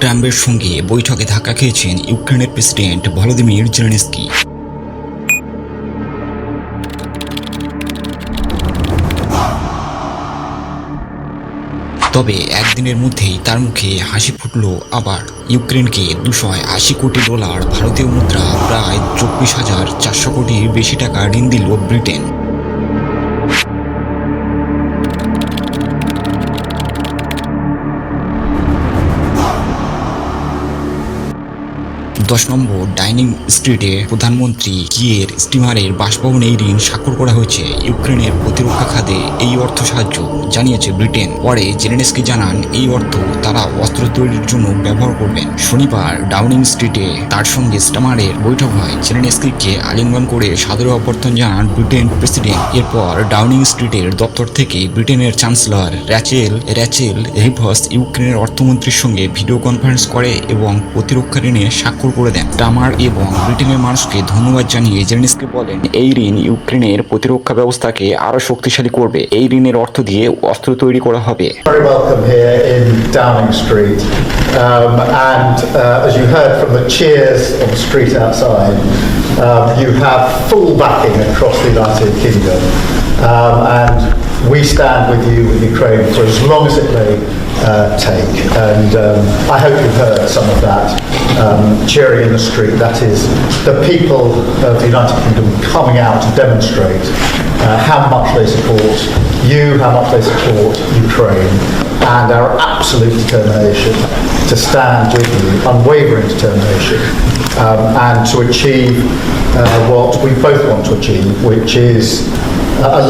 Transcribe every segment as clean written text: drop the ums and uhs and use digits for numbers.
ট্রাম্পের সঙ্গে বৈঠকে ধাক্কা খেয়েছেন ইউক্রেনের প্রেসিডেন্ট ভলোদিমির জেলেনস্কি। তবে একদিনের মধ্যেই তার মুখে হাসি ফুটল। আবার ইউক্রেনকে $280 কোটি ভারতীয় মুদ্রা প্রায় 24,400 কোটির বেশি টাকা ঋণ দিল ব্রিটেন। নম্বর ডাইনিং স্ট্রিটে প্রধানমন্ত্রী কিয়ের স্টিমারের বাসভবনে এই ঋণ স্বাক্ষর করা হয়েছে। ইউক্রেনের প্রতিরক্ষা খাতে এই অর্থ সাহায্য জানিয়েছে ব্রিটেন। পরে জেলেনস্কি জানান এই অর্থ তারা অস্ত্র তৈরির জন্য ব্যবহার করবেন। শনিবার ডাউনিং স্ট্রিটে তার সঙ্গে স্টিমারের বৈঠক হয়। জেলেনস্কিকে আলিঙ্গন করে সাদরে অভ্যর্থনা জানান ব্রিটেন প্রেসিডেন্ট। এরপর ডাউনিং স্ট্রিটের দপ্তর থেকে ব্রিটেনের চ্যান্সেলর র্যাচেল রিভস ইউক্রেনের অর্থমন্ত্রীর সঙ্গে ভিডিও কনফারেন্স করে এবং প্রতিরক্ষা ঋণে স্বাক্ষর করে দেন। স্টামার এবং ব্রিটেনের মানুষকে ধন্যবাদ জানিয়ে জেলেনস্কি বলেন, এই ঋণ ইউক্রেনের প্রতিরক্ষা ব্যবস্থাকে আরো শক্তিশালী করবে। এই ঋণের অর্থ দিয়ে অস্ত্র তৈরি করা হবে। Very welcome here in Downing Street, and as you heard from the cheers on the street outside, you have full backing across the United Kingdom, and we stand with you in Ukraine for as long as it may take. And I hope you've heard some of that cheering in the street. That is the people of the United Kingdom coming out to demonstrate how much they support you, how much they support Ukraine, and our absolute determination to stand with you, unwavering determination, and to achieve what we both want to achieve, which is a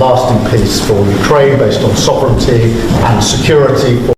lasting peace for Ukraine based on sovereignty and security.